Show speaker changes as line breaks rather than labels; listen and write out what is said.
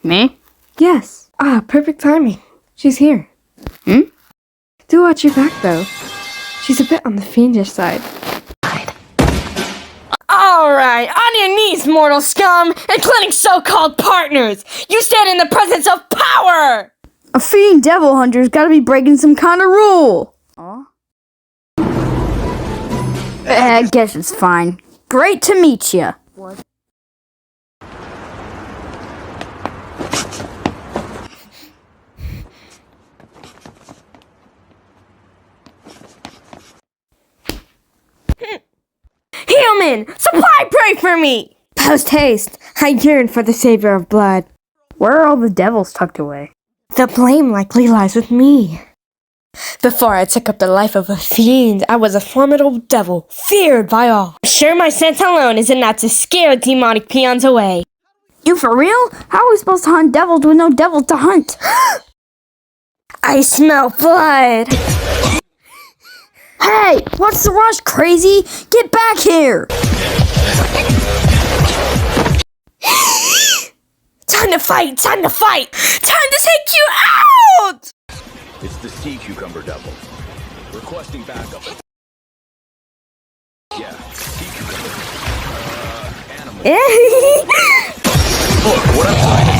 Me?
Yes. Ah, perfect timing. She's here. Do watch your back, though. She's a bit on the fiendish side.
Alright, on your knees, mortal scum, including so-called partners! You stand in the presence of power!
A fiend devil hunter's gotta be breaking some kind of rule. I guess it's fine. Great to meet ya. What?
Human, supply pray for me!
Post haste! I yearn for the savior of blood.
Where are all the devils tucked away?
The blame likely lies with me. Before I took up the life of a fiend, I was a formidable devil, feared by all. Sure, my scent alone is enough to scare demonic peons away.
You for real? How are we supposed to hunt devils with no devils to hunt?
I smell blood!
Hey, what's the rush, crazy? Get back here!
Time to fight! Time to fight! Time to take you out!
It's the sea cucumber devil. Requesting backup. Yeah, sea cucumber. Animal. Look, what I'm trying to